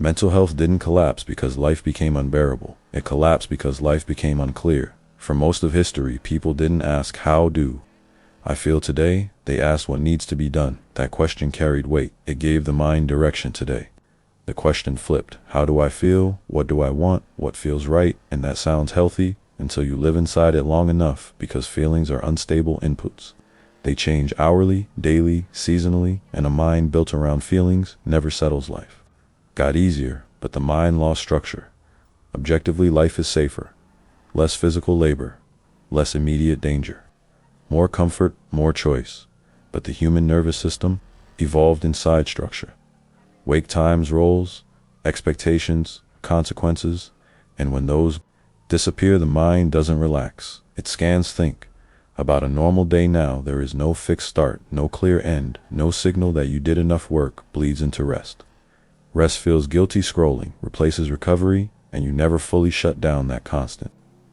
Mental health didn't collapse because life became unbearable. It collapsed because life became unclear. For most of history, people didn't ask, how do I feel today? They asked what needs to be done. That question carried weight. It gave the mind direction today. The question flipped. How do I feel? What do I want? What feels right? And that sounds healthy until you live inside it long enough, because feelings are unstable inputs. They change hourly, daily, seasonally, and a mind built around feelings never settles. Life got easier, but the mind lost structure. Objectively, life is safer. Less physical labor, less immediate danger. More comfort, more choice. But the human nervous system evolved inside structure. Wake times, roles, expectations, consequences, and when those disappear, the mind doesn't relax. It scans think. About a normal day now, there is no fixed start, no clear end, no signal that you did enough work bleeds into rest. Rest feels guilty. Scrolling replaces recovery, and you never fully shut down that constant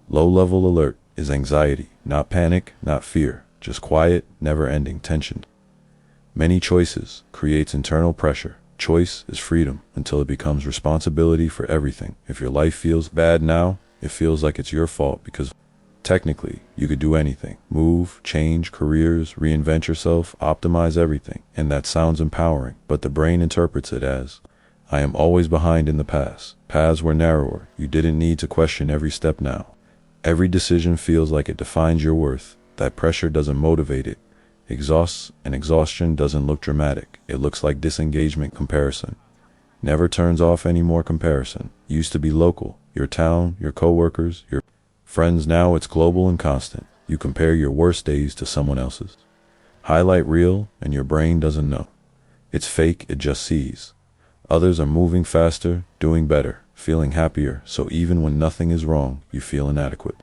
low-level alert is anxiety, not panic, not fear, just quiet, never-ending tension. Many choices creates internal pressure. Choice is freedom until it becomes responsibility for everything. If your life feels bad now, it feels like it's your fault, because technically you could do anything. Move, change careers, reinvent yourself, optimize everything. And that sounds empowering, but the brain interprets it as, I am always behind in the past. Paths were narrower. You didn't need to question every step now. Every decision feels like it defines your worth. That pressure doesn't motivate it. Exhausts, and exhaustion doesn't look dramatic. It looks like disengagement. Comparison never turns off anymore. Comparison used to be local. Your town, your coworkers, your friends. Now it's global and constant. You compare your worst days to someone else's highlight reel, and your brain doesn't know. It's fake, it just sees. Others are moving faster, doing better, feeling happier, so even when nothing is wrong, you feel inadequate.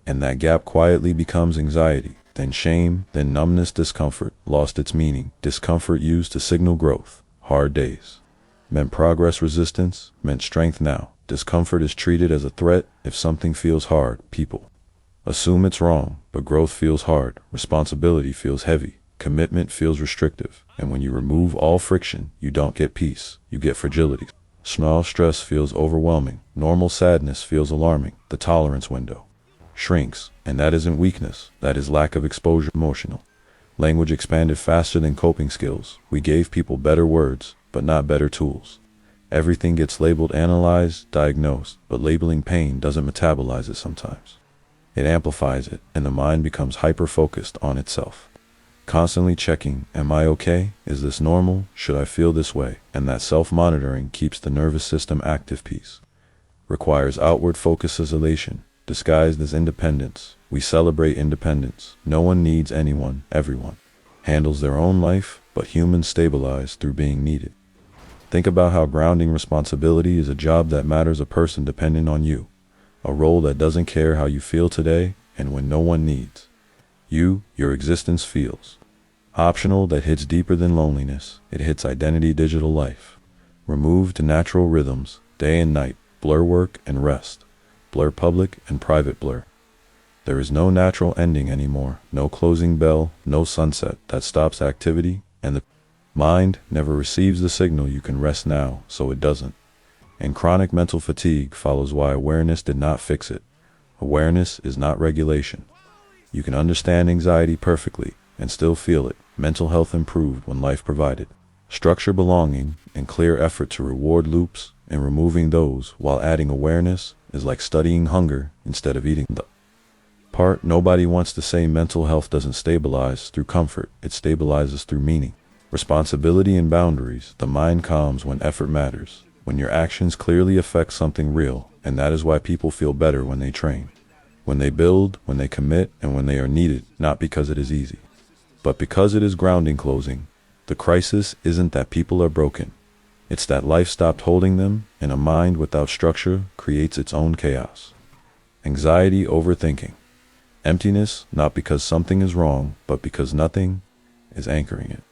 And that gap quietly becomes anxiety, then shame, then numbness. Discomfort lost its meaning. Discomfort used to signal growth. Hard days meant progress. Resistance meant strength. Now, discomfort is treated as a threat. If something feels hard, people assume it's wrong, but growth feels hard. Responsibility feels heavy. Commitment feels restrictive. And when you remove all friction, you don't get peace, you get fragility. Small stress feels overwhelming. Normal sadness feels alarming. The tolerance window shrinks, and that isn't weakness, that is lack of exposure. Emotional language expanded faster than coping skills. We gave people better words, but not better tools. Everything gets labeled, analyzed, diagnosed, but labeling pain doesn't metabolize it sometimes. It amplifies it, and the mind becomes hyper-focused on itself. Constantly checking, am I okay? Is this normal? Should I feel this way? And that self-monitoring keeps the nervous system active. Peace requires outward focus. Isolation disguised as independence. We celebrate independence. No one needs anyone. Everyone handles their own life, but humans stabilize through being needed. Think about how grounding. Responsibility is a job that matters, a person dependent on you, a role that doesn't care how you feel today, and when no one needs you, your existence feels optional. That hits deeper than loneliness. It hits identity. Digital life removed to natural rhythms, day and night, blur work and rest, blur public and private blur. There is no natural ending anymore, no closing bell, no sunset that stops activity, and the mind never receives the signal you can rest now, so it doesn't. And chronic mental fatigue follows. Why awareness did not fix it. Awareness is not regulation. You can understand anxiety perfectly and still feel it. Mental health improved when life provided structure, belonging, and clear effort to reward loops, and removing those while adding awareness is like studying hunger instead of eating the part. Nobody wants to say mental health doesn't stabilize through comfort. It stabilizes through meaning, responsibility, and boundaries. The mind calms when effort matters, when your actions clearly affect something real, and that is why people feel better when they train, when they build, when they commit, and when they are needed, not because it is easy, but because it is grounding. Closing. The crisis isn't that people are broken. It's that life stopped holding them, and a mind without structure creates its own chaos. Anxiety, overthinking, emptiness, not because something is wrong, but because nothing is anchoring it.